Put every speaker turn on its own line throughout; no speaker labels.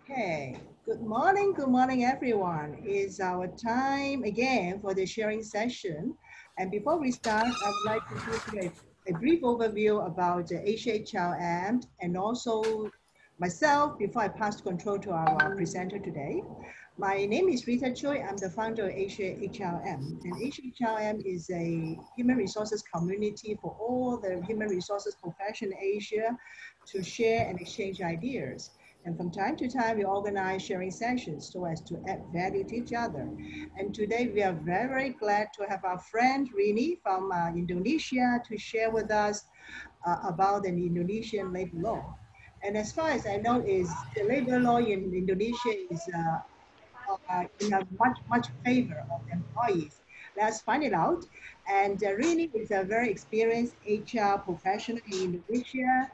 Okay, good morning everyone. It's our time again for the sharing session. And before we start, I would like to give you a brief overview about the HRM and also myself before I pass control to our presenter today. My name is Rita Choi. I'm the founder of HRM. And HRM is a human resources community for all the human resources profession in Asia to share and exchange ideas. And from time to time, we organize sharing sessions so as to add value to each other. And today, we are very, very glad to have our friend Rini from Indonesia to share with us about the Indonesian labor law. And as far as I know, is the labor law in Indonesia is in a much favor of employees. Let's find it out. And Rini is a very experienced HR professional in Indonesia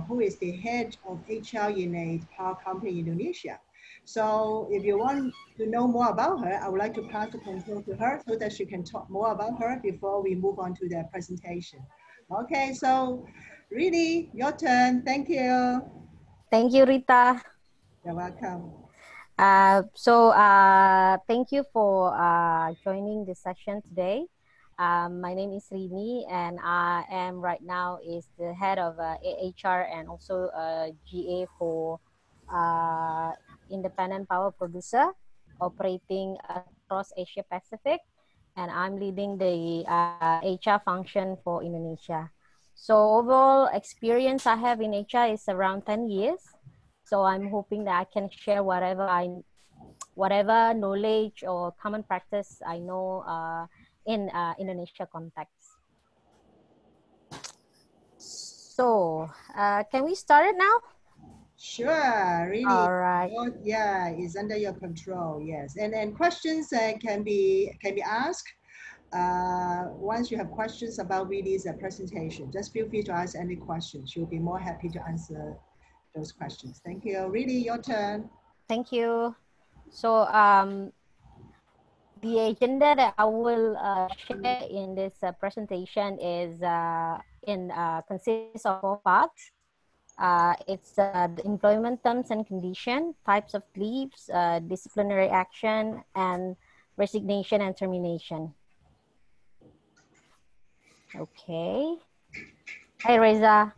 who is the head of HR in a power company in Indonesia. So if you want to know more about her, I would like to pass the control to her so that she can talk more about her before we move on to the presentation. Okay, so really, your turn. Thank you.
Thank you, Rita.
You're welcome.
Thank you for joining the session today. My name is Rini, and I am right now is the head of HR and also GA for independent power producer operating across Asia Pacific, and I'm leading the HR function for Indonesia. So overall experience I have in HR is around 10 years. So I'm hoping that I can share whatever knowledge or common practice I know in Indonesia context. So can we start it now?
Sure, really.
All right.
Yeah, it's under your control. Yes, and questions can be asked. Once you have questions about Rini's presentation, just feel free to ask any questions. She'll be more happy to answer those questions. Thank you. Rini, your turn.
Thank you. So the agenda that I will share in this presentation is consists of 4 parts. It's the employment terms and condition, types of leaves, disciplinary action, and resignation and termination. Okay. Hi, Reza.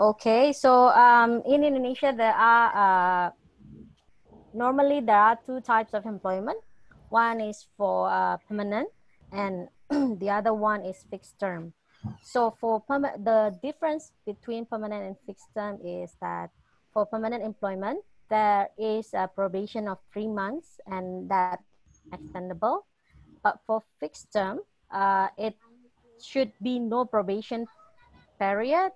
Okay, so in Indonesia, normally there are 2 types of employment. One is for permanent, and the other one is fixed term. So for the difference between permanent and fixed term is that for permanent employment, there is a probation of 3 months, and that extendable. But for fixed term, it should be no probation period,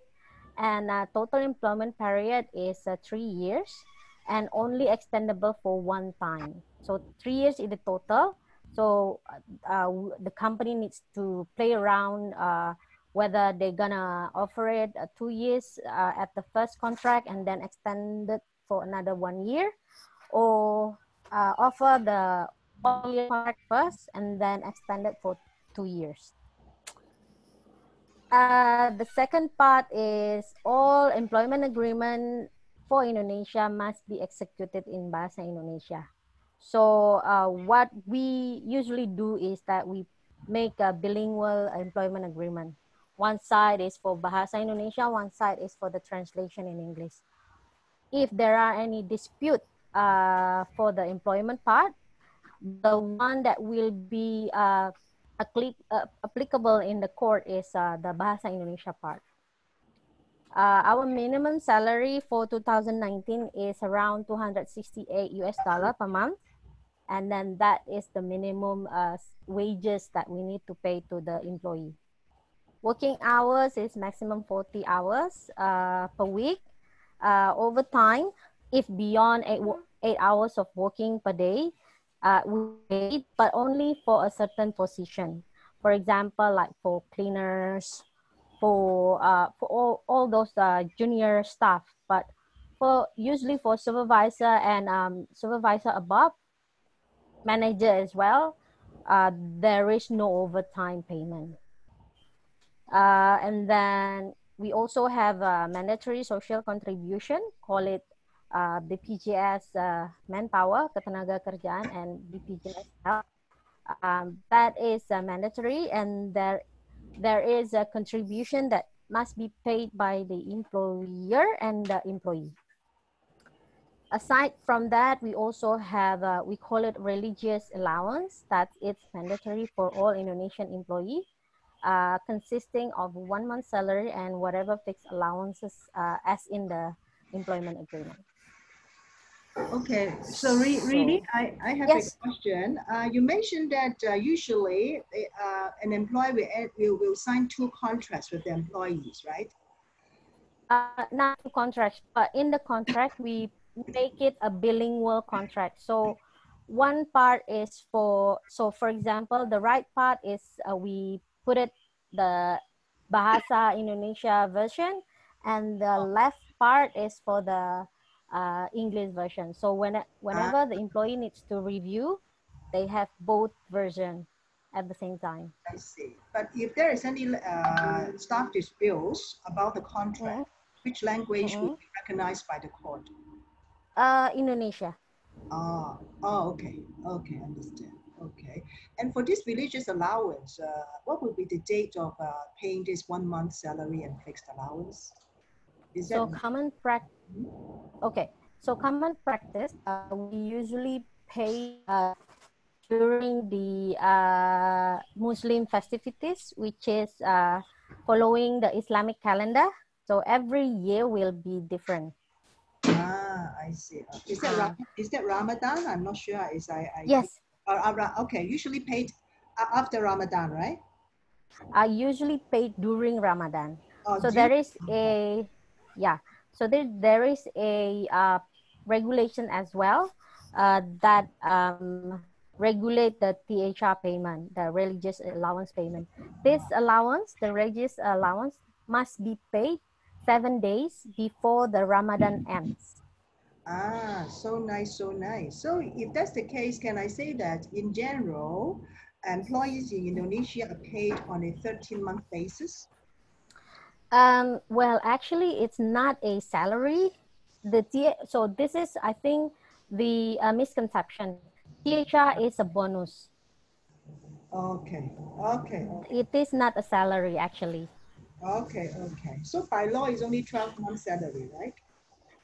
and total employment period is 3 years and only extendable for 1 time. So 3 years is the total. So the company needs to play around whether they're gonna offer it 2 years at the first contract and then extend it for another 1 year, or offer the all-year contract first and then extend it for 2 years. The second part is all employment agreement for Indonesia must be executed in Bahasa Indonesia. So what we usually do is that we make a bilingual employment agreement. One side is for Bahasa Indonesia, one side is for the translation in English. If there are any dispute for the employment part, the one that will be applicable in the court is the Bahasa Indonesia part. Our minimum salary for 2019 is around $268 per month. And then that is the minimum wages that we need to pay to the employee. Working hours is maximum 40 hours per week. Overtime, if beyond 8 hours of working per day, we paid, but only for a certain position. For example, like for cleaners, for all those junior staff. But usually for supervisor and supervisor above, manager as well, there is no overtime payment. And then we also have a mandatory social contribution, call it BPJS manpower, ketenaga kerjaan, and BPJS health. That is mandatory, and there is a contribution that must be paid by the employer and the employee. Aside from that, we also have, we call it religious allowance, that it's mandatory for all Indonesian employees, consisting of 1 month salary and whatever fixed allowances as in the employment agreement.
Okay, so Rini, I have a
yes.
question. You mentioned that usually an employee will sign 2 contracts with the employees, right?
Not 2 contracts, but in the contract, we make it a bilingual contract. So one part is for example, the right part is we put it the Bahasa Indonesia version, and the left part is for the English version. So whenever the employee needs to review, they have both versions at the same time.
I see. But if there is any staff disputes about the contract, which language will be recognized by the court?
Indonesia.
Okay, understand. Okay, and for this religious allowance, what will be the date of paying this 1 month salary and fixed allowance? Is that
common practice? Okay, so common practice, we usually pay during the Muslim festivities, which is following the Islamic calendar. So every year will be different.
I see. Is that Ramadan? I'm not sure.
Yes.
Okay, usually paid after Ramadan, right?
I usually paid during Ramadan. So
during
there is a So there is a regulation as well that regulate the THR payment, the religious allowance payment. This allowance, the religious allowance, must be paid 7 days before the Ramadan ends.
So nice, so nice. So if that's the case, can I say that in general, employees in Indonesia are paid on a 13-month basis?
Well, actually, it's not a salary. So this is, I think, the misconception. THR is a bonus.
Okay.
It is not a salary, actually.
Okay. So by law, it's only 12 months salary, right?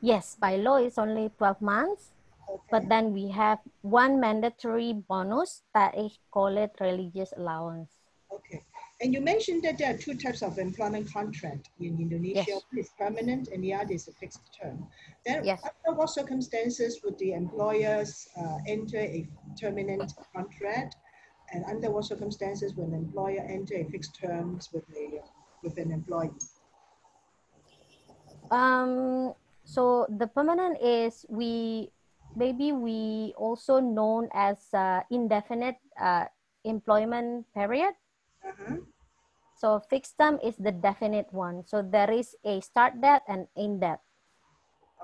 Yes, by law, it's only 12 months.
Okay.
But then we have one mandatory bonus that is called it religious allowance.
Okay. And you mentioned that there are 2 types of employment contract in Indonesia.
Yes.
One is permanent and the other is a fixed term. Then
yes.
under what circumstances would the employers enter a permanent contract? And under what circumstances will an employer enter a fixed terms with an employee?
So the permanent is we also known as indefinite employment period. So fixed term is the definite one. So there is a start date and end date.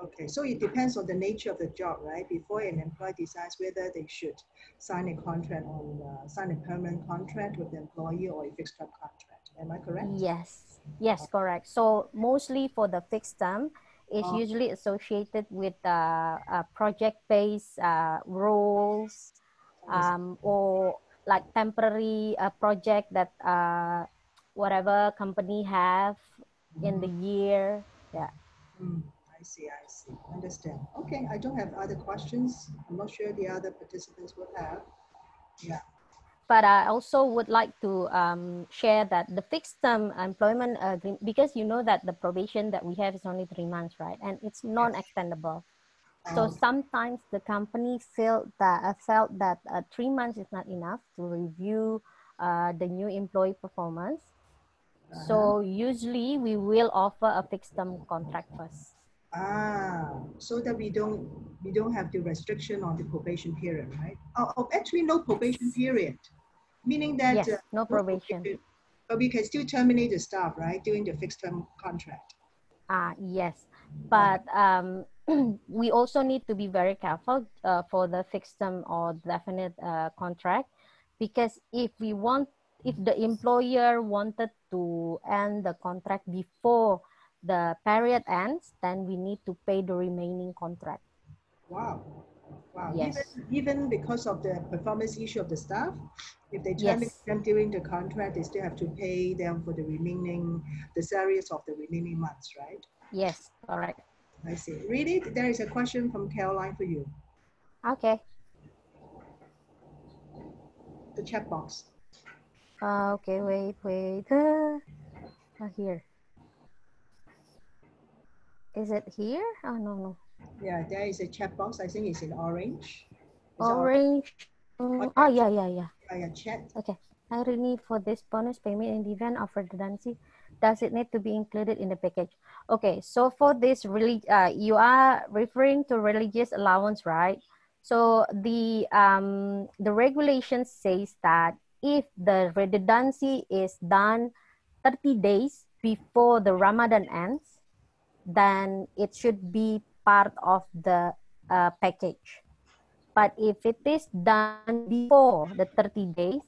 Okay, so it depends on the nature of the job, right? Before an employee decides whether they should sign a contract sign a permanent contract with the employee or a fixed term contract. Am I correct?
Yes, correct. So mostly for the fixed term, is usually associated with project-based roles, or like temporary project that whatever company have in the year. Yeah.
I see. Understand. Okay, I don't have other questions. I'm not sure the other participants will have. Yeah.
But I also would like to share that the fixed term employment agreement, because you know that the probation that we have is only 3 months, right? And it's non-extendable. So sometimes the company felt that 3 months is not enough to review the new employee performance. So usually we will offer a fixed term contract first.
So that we don't have the restriction on the probation period, right? Actually, no probation period, meaning that
yes, no probation.
But we can still terminate the staff, right, during the fixed term contract.
Yes, but we also need to be very careful for the fixed term or definite contract, because if we want if the employer wanted to end the contract before the period ends, then we need to pay the remaining contract.
Wow. Wow.
Yes.
Even because of the performance issue of the staff, if they terminate
Yes.
them during the contract, they still have to pay them for the salaries of the remaining months, right?
Yes. Correct.
I see. Really, there is a question from Caroline for you.
Okay.
The chat box.
Okay. Wait. Here. Is it here? Oh, no.
Yeah, there is a chat box. I think it's in orange. Is it orange?
Orange.
Oh,
Oh,
yeah,
yeah.
yeah, chat.
Okay. Hi, Rini, for this bonus payment in the event of redundancy, does it need to be included in the package? Okay, so for this, really, you are referring to religious allowance, right? So the regulation says that if the redundancy is done 30 days before the Ramadan ends, then it should be part of the package. But if it is done before the 30 days,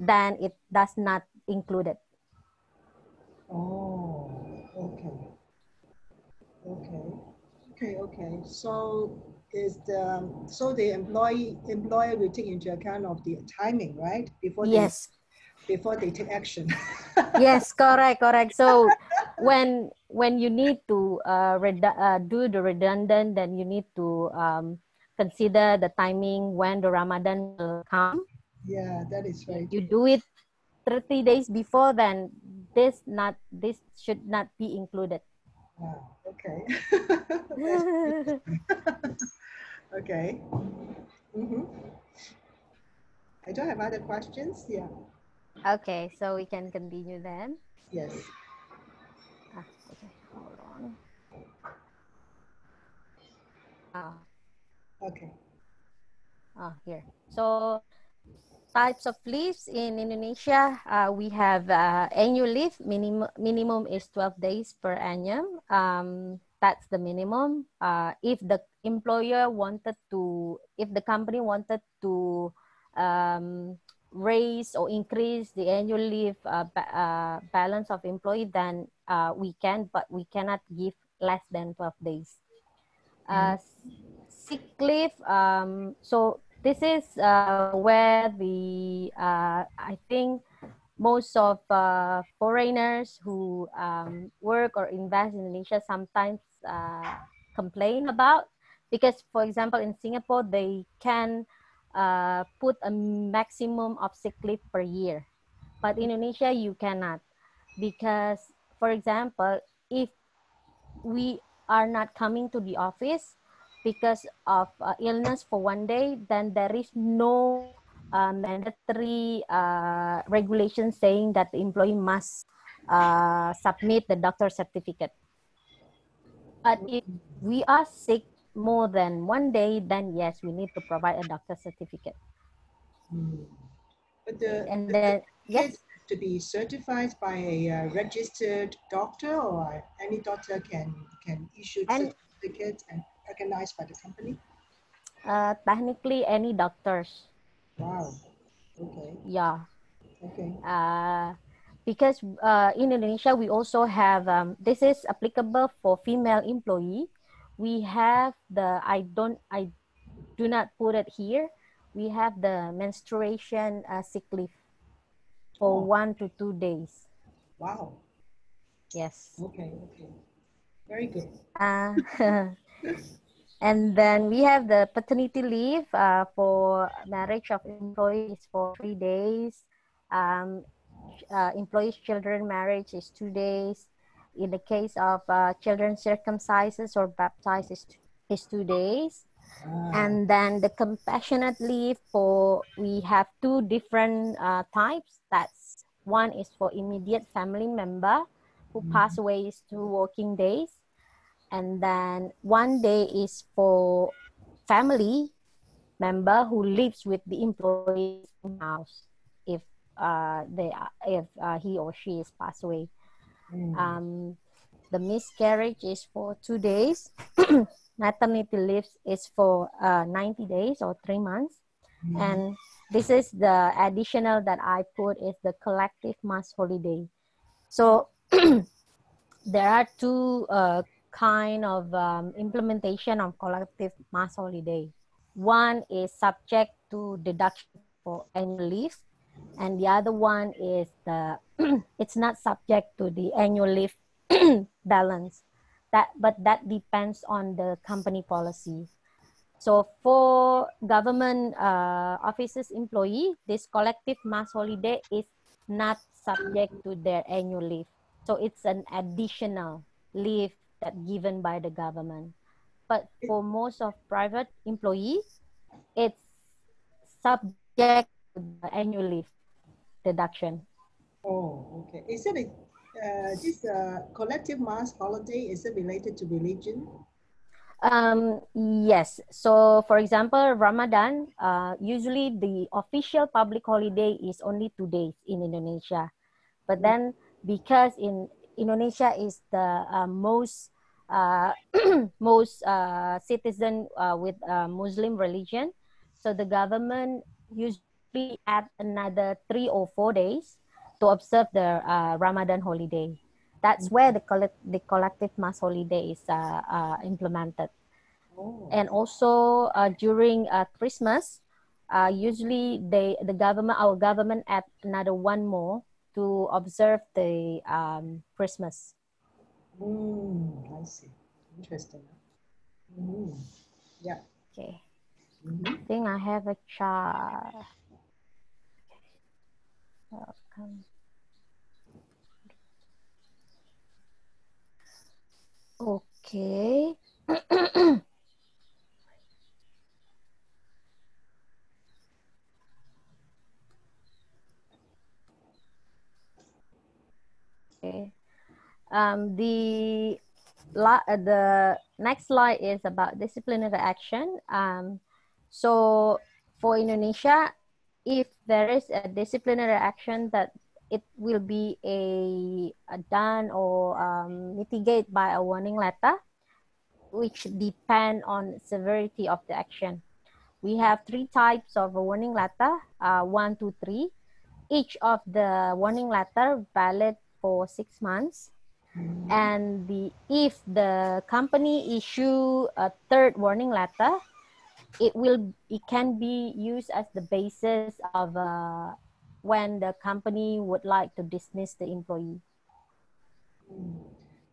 then it does not include it.
Oh, okay. So the employer will take into account of the timing, right?
Yes.
Before they take action.
Yes, correct. So when you need to do the redundant, then you need to consider the timing when the Ramadan will come.
Yeah, that is
If
very
you
true.
do it 30 days before, then this should not be included.
Wow. Okay. That's okay. hmm I don't have other questions. Yeah.
Okay, so we can continue then.
Yes.
Okay, hold on. Ah,
Okay.
Here. So types of leaves in Indonesia, we have annual leave. Minimum is 12 days per annum. That's the minimum. If the company wanted to um, raise or increase the annual leave balance of employee, then we can, but we cannot give less than 12 days.
Mhm.
Sick leave. So this is where I think most of foreigners who work or invest in Indonesia sometimes complain about, because for example in Singapore they can put a maximum of sick leave per year, but in Indonesia you cannot, because for example if we are not coming to the office because of illness for one day, then there is no mandatory regulation saying that the employee must submit the doctor certificate. But if we are sick more than one day, then yes, we need to provide a doctor certificate.
Mm.
Okay, and
The
then
certificate
yes,
has to be certified by a registered doctor, or any doctor can issue
and
certificates and recognized by the company.
technically any doctors,
Wow. Okay.
yeah.
Okay.
Because in Indonesia, we also have, this is applicable for female employee. We have I do not put it here. We have the menstruation sick leave for
Oh,
1 to 2 days.
wow.
Yes.
Okay. Very good.
Uh, and then we have the paternity leave for marriage of employees for 3 days. Um, employees' children marriage is 2 days. In the case of children circumcises or baptized is 2 days.
Ah,
And then the compassionate leave we have two different types. That's one is for immediate family member who pass
mhm,
away is 2 working days. And then 1 day is for family member who lives with the employee in the same house if he or she is passed away.
mm,
Um, the miscarriage is for 2 days. Maternity leave is for 90 days or 3 months. And this is the additional that I put is the collective mass holiday. So there are two kind of implementation of collective mass holiday. One is subject to deduction for annual leave, and the other one is the it's not subject to the annual leave balance. But that depends on the company policy. So for government offices employee, this collective mass holiday is not subject to their annual leave. So it's an additional leave that given by the government. But for most of private employee, it's subject to the annual leave deduction.
Oh, okay. Is it this collective mass holiday, is it related to religion?
Yes. So, for example, Ramadan, usually the official public holiday is only 2 days in Indonesia. But then, because in Indonesia is the most most citizen with Muslim religion, so the government usually add another 3 or 4 days to observe the Ramadan holiday. That's where the collective mass holiday is implemented.
Oh,
And also during Christmas, usually the government, our government add another one more to observe the Christmas.
I see. Interesting. Mm. Yeah.
Okay, I
Mm-hmm.
think I have a chart. Welcome. Okay. Okay. The next slide is about disciplinary action. So for Indonesia, if there is a disciplinary action that it will be a done or mitigate by a warning letter, which depend on severity of the action. We have three types of a warning letter, 1, 2, 3. Each of the warning letter valid for 6 months. And if the company issue a third warning letter, it can be used as the basis of when the company would like to dismiss the employee.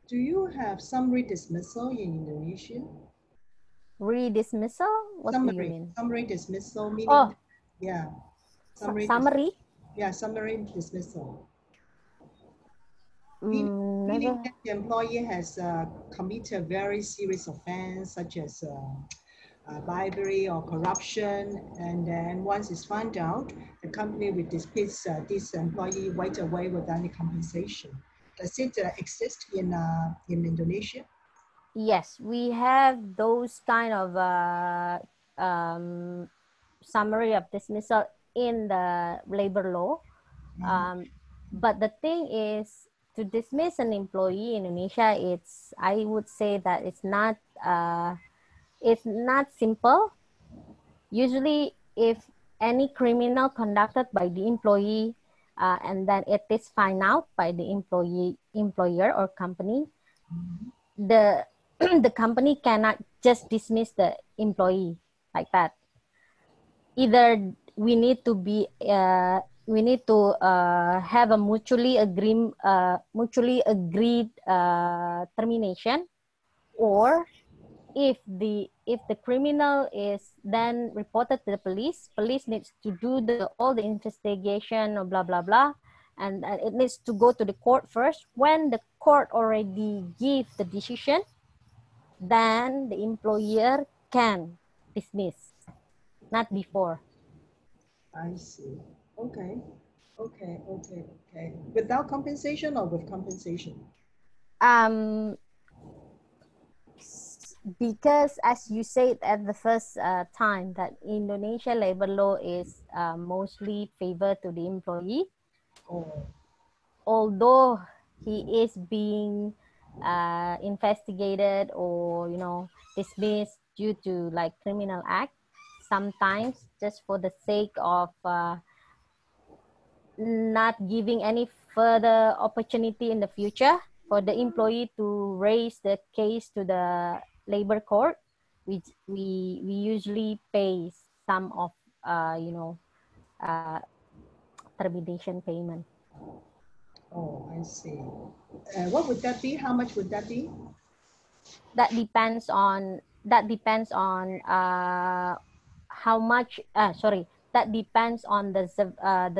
Do you have summary dismissal in Indonesia?
Redismissal? What do you mean?
Summary dismissal meaning,
Oh,
yeah,
summary?
yeah, summary dismissal. Meaning
Never.
that the employee has committed very serious offense such as bribery or corruption, and then once it's found out, the company will dismiss this employee right away without any compensation. Does it exist in Indonesia?
Yes, we have those kind of um, summary of dismissal in the labor law. But the thing is, to dismiss an employee in Indonesia, I would say that it's not simple. Usually, if any criminal conducted by the employee and then it is found out by the employer or company, the the company cannot just dismiss the employee like that. Either we need to have a mutually agreed termination, or if the criminal is then reported to the police needs to do all the investigation or blah blah blah, and it needs to go to the court first. When the court already give the decision, then the employer can dismiss, not before.
I see. Okay. Okay. Without compensation or with compensation?
Um, because as you said at the first time that Indonesia labor law is mostly favored to the employee,
Oh,
although he is being investigated or dismissed due to like criminal act, sometimes just for the sake of not giving any further opportunity in the future for the employee to raise the case to the labor court, we usually pay some of you know termination payment.
Oh, I see. What would that be? How much would that be?
That depends on how much. Sorry, that depends on the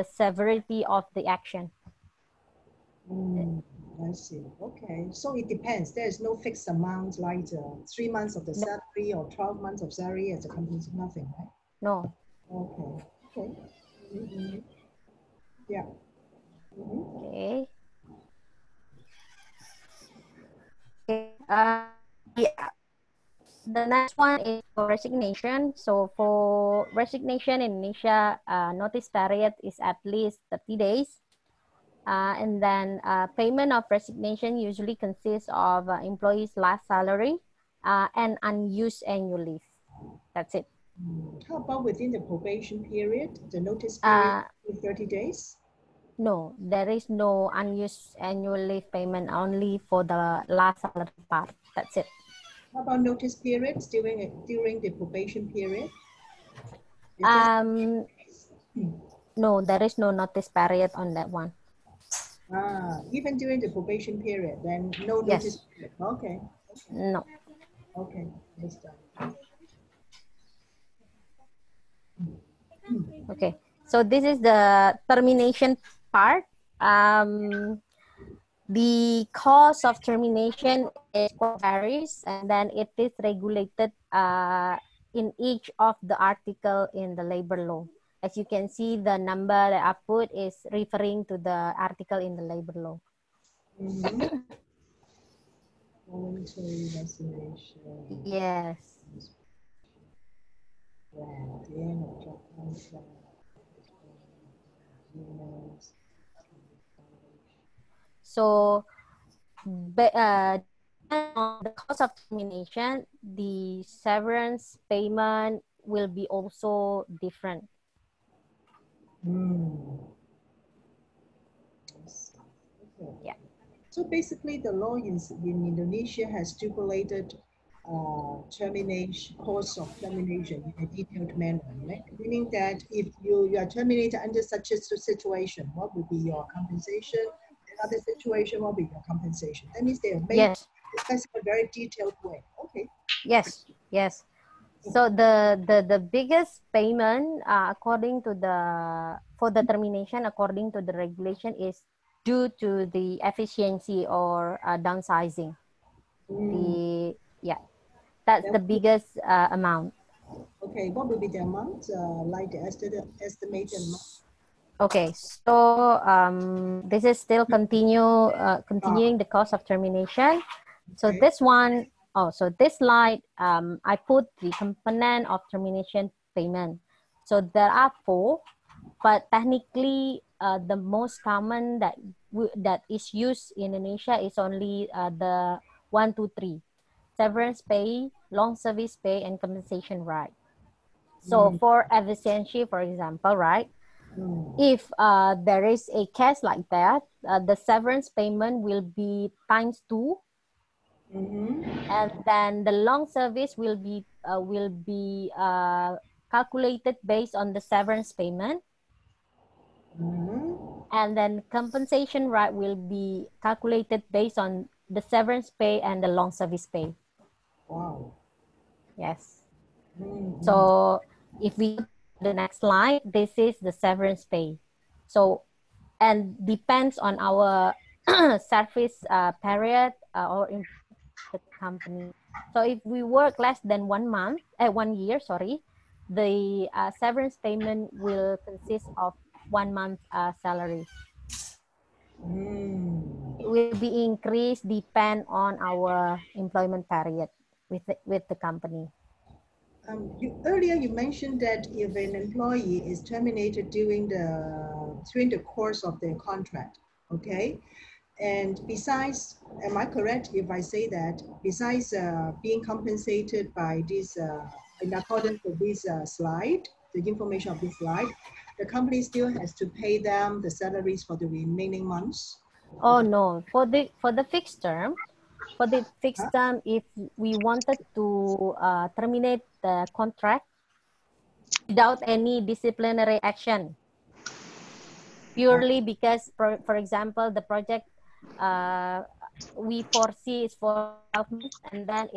severity of the action.
I see. Okay, so it depends. There is no fixed amount like 3 months of the
No,
salary or 12 months of salary as a compensation. Nothing, right?
no.
Okay. Okay. Mhm. Yeah. Mhm.
Okay. Okay. Yeah. The next one is for resignation. So for resignation in Indonesia, notice period is at least 30 days. And then payment of resignation usually consists of employee's last salary and unused annual leave. That's it.
How about within the probation period, the notice period is 30 days?
No, there is no unused annual leave payment, only for the last salary part. That's it.
How about notice periods during the probation period? Is there
No, there is no notice period on that one.
even during the probation period, then no notice
Yes.
period. Okay.
No.
Okay. Understand.
Okay. So this is the termination part. The cause of termination is quite varies, and then it is regulated in each of the article in the labor law. As you can see, the number that I put is referring to the article in the labor law.
Voluntary resignation.
Yes.
At the end of job contract. Emails.
So, depending on the cause of termination, the severance payment will be also different.
Okay.
Yeah.
So basically, the law in Indonesia has stipulated termination, cause of termination in a detailed manner, right? Meaning that if you are terminated under such a situation, what would be your compensation? Another situation, what would be your compensation? That means they have made
Yes.
discussed in a very detailed way. Okay.
Yes. Yes. So the biggest payment according to for the termination according to the regulation is due to the efficiency or downsizing. That's the
Then,
biggest amount.
okay, what would be the amount, like the estimated amount?
Okay, so this is still continuing the cause of termination. So
Okay.
this one, so this slide, I put the component of termination payment. So there are 4, but technically the most common that is used in Indonesia is only the 1, 2, 3: severance pay, long service pay, and compensation right. So for efficiency, for example, right? If there is a case like that, the severance payment will be ×2, and then the long service will be calculated based on the severance payment, and then compensation right will be calculated based on the severance pay and the long service pay.
Wow.
Yes. So if we go to the next slide, this is the severance pay. So, and depends on our service period or in the company. So if we work less than 1 month, 1 year, sorry, the severance payment will consist of 1 month salary. It will be increased depend on our employment period with the company.
Earlier you mentioned that if an employee is terminated during the course of their contract, okay, and besides, am I correct if I say that besides being compensated by this in accordance with this slide, the information of this slide, the company still has to pay them the salaries for the remaining months?
Oh no, for the fixed term,
Huh?
if we wanted to terminate the contract without any disciplinary action, purely because, for example, the project we foresee is for 12 months, and then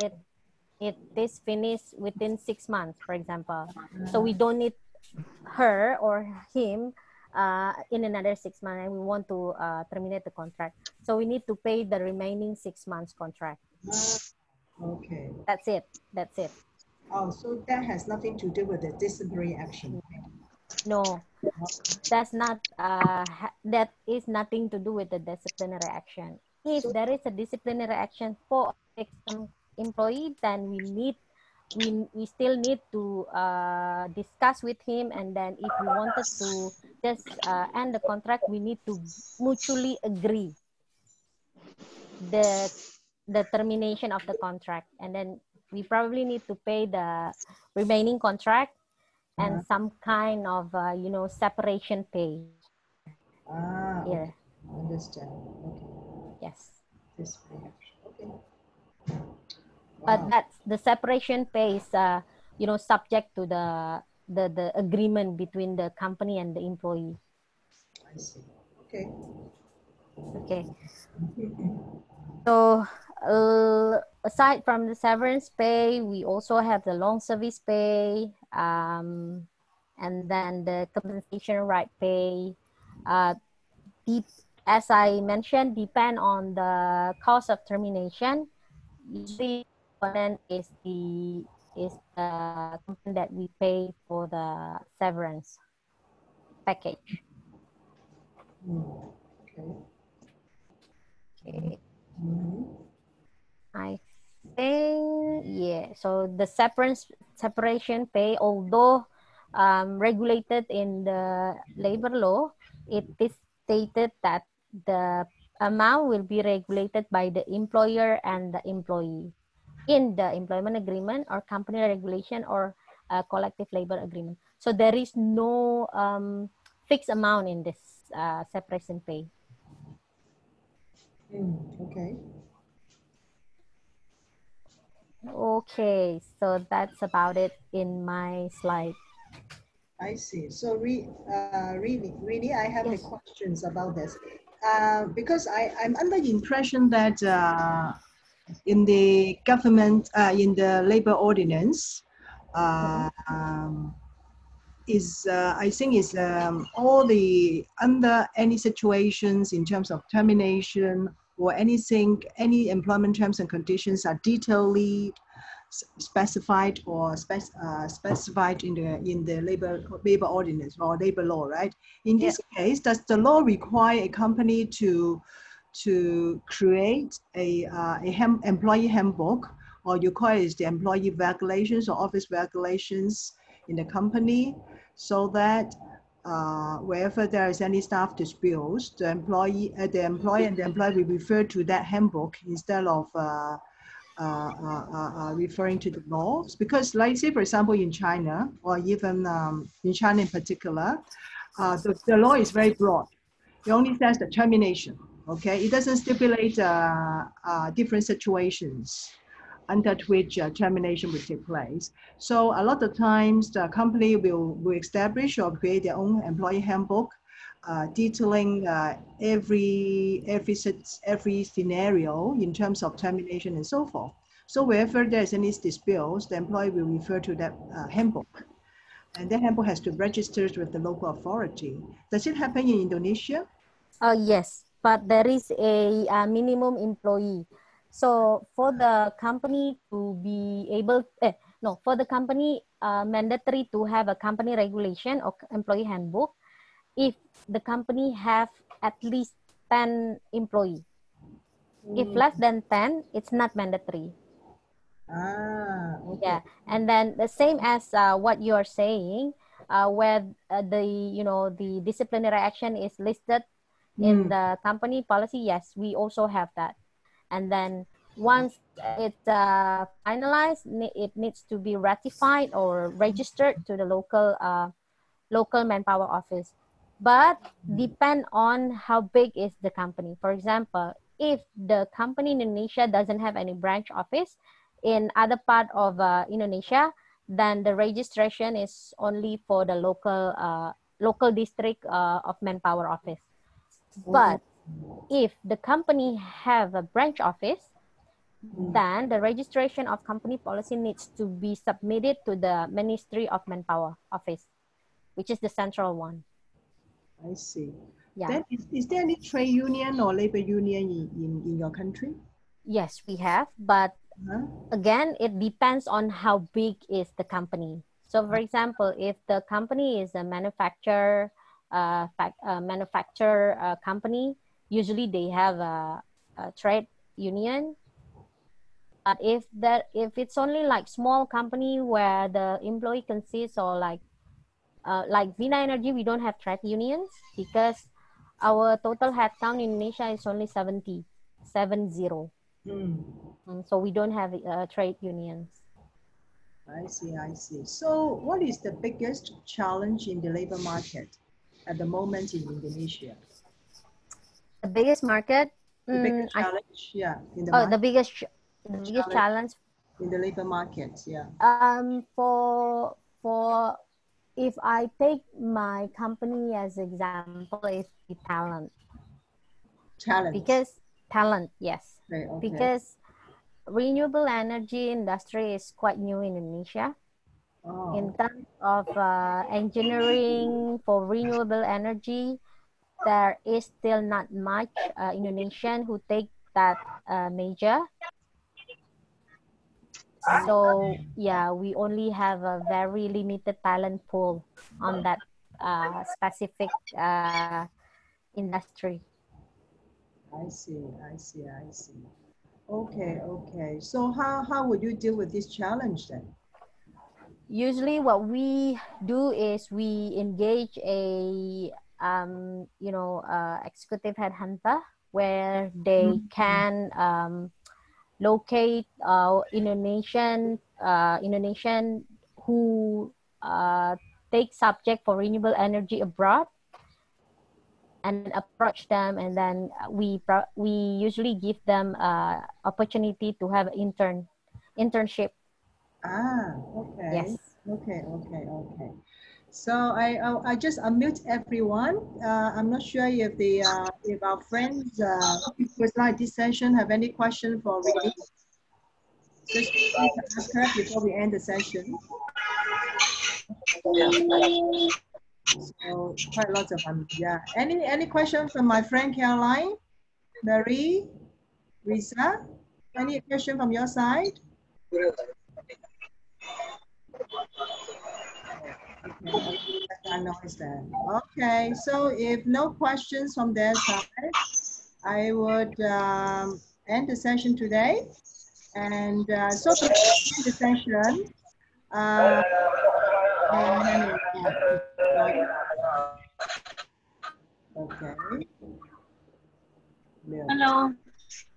it is finished within 6 months, for example. So we don't need her or him in another 6 months, and we want to terminate the contract. So we need to pay the remaining 6 months contract.
Okay.
That's it. That's it.
Oh, so that has nothing to do with the disciplinary action.
No, that's not. That is nothing to do with the disciplinary action. If
So,
there is a disciplinary action for a fixed employee, then we still need to discuss with him, and then if we wanted to just end the contract, we need to mutually agree the termination of the contract, and then we probably need to pay the remaining contract and some kind of separation pay here.
okay. Understand. Okay.
Yes,
Disciplinary action. Okay.
but
Wow.
that's the separation pay is subject to the agreement between the company and the employee.
I see. Okay.
Okay. So aside from the severance pay, we also have the long service pay, and then the compensation right pay. As I mentioned, depend on the cause of termination. Usually, component is the component that we pay for the severance package.
Okay.
Okay.
Mm-hmm.
I think, yeah. So the separation pay, although regulated in the labor law, it is stated that the amount will be regulated by the employer and the employee in the employment agreement or company regulation or collective labor agreement. So there is no fixed amount in this separation pay.
Okay.
Okay, so that's about it in my slide.
I see. So, really, I have a
Yes.
questions about this. Because I'm under the impression that in the government, in the labor ordinance,
Mm-hmm.
I think is all the under any situations in terms of termination or anything, any employment terms and conditions are detailedly specified or specified in the labor ordinance or labor law, right? In
Yeah.
this case, does the law require a company to create a employee handbook, or you call it the employee regulations or office regulations in the company, so that wherever there is any staff disputes, the employer and the employee will refer to that handbook instead of referring to the laws? Because, like, say, for example, in China, or even in China in particular, the law is very broad. It only says the termination, okay? It doesn't stipulate different situations under which termination will take place. So a lot of times the company will establish or create their own employee handbook, detailing every scenario in terms of termination and so forth. So wherever there's any disputes, the employee will refer to that handbook. And that handbook has to register with the local authority. Does it happen in Indonesia?
Yes, but there is a minimum employee. So for the company to be able, no, for the company mandatory to have a company regulation or employee handbook if the company have at least 10 employee. If less than 10, it's not mandatory.
Okay.
Yeah, and then the same as what you are saying, where the disciplinary action is listed in
Mm.
the company policy. Yes, we also have that. And then once it's finalized, it needs to be ratified or registered to the local manpower office. But depend on how big is the company. For example, if the company in Indonesia doesn't have any branch office in other part of Indonesia, then the registration is only for the local district of manpower office. But if the company have a branch office, then the registration of company policy needs to be submitted to the Ministry of Manpower office, which is the central one.
I see.
Yeah.
Then is there any trade union or labor union in your country?
Yes, we have, but again, it depends on how big is the company. So, for example, if the company is a manufacturer company, usually they have a trade union. But if it's only like small company where the employee consists or like Vina Energy, we don't have trade unions because our total headcount in Indonesia is only 70. So we don't have trade unions.
I see, I see. So what is the biggest challenge in the labor market at the moment in Indonesia?
The biggest market?
The biggest challenge, in the
oh,
market.
the biggest challenge
in the labor market, yeah.
For if I take my company as example, it's the talent. Because talent, yes.
Okay.
Because renewable energy industry is quite new in Indonesia. In terms of engineering for renewable energy, there is still not much Indonesian who take that major. So yeah, we only have a very limited talent pool on that specific industry.
I see. Okay. So how would you deal with this challenge then?
Usually what we do is we engage a executive headhunter where they can locate Indonesian who take subject for renewable energy abroad and approach them, and then we usually give them opportunity to have internship.
Okay.
Yes.
Okay. So I just unmute everyone. I'm not sure if if our friends who like this session have any question for Rini. Just ask her before we end the session. So quite lots of them. Yeah. Any question from my friend Caroline, Marie, Risa? Any question from your side? Okay, so if no questions from their side, I would end the session today. And so to end the session, okay.
Hello.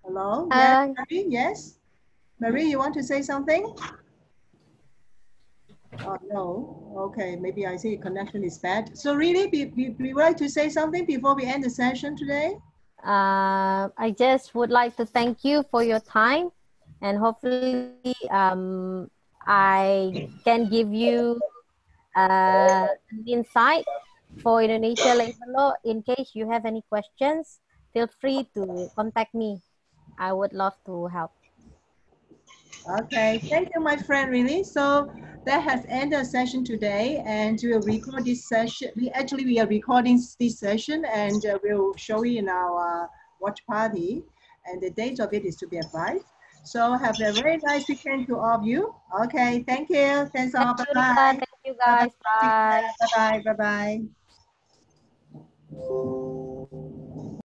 Hello. Yes, Marie. Yes, Marie, you want to say something? Oh, no. Okay, maybe I see connection is bad. So really, we would like to say something before we end the session today?
I just would like to thank you for your time, and hopefully I can give you an insight for Indonesia labor law. In case you have any questions, feel free to contact me. I would love to help.
Okay, thank you, my friend, Rini. So that has ended the session today, and we'll record this session. We are recording this session, and we'll show you in our watch party, and the date of it is to be advised. So have a very nice weekend to all of you. Okay, thank you. Thanks all. Bye-bye.
Thank you, guys. Bye.
Bye-bye. Bye-bye.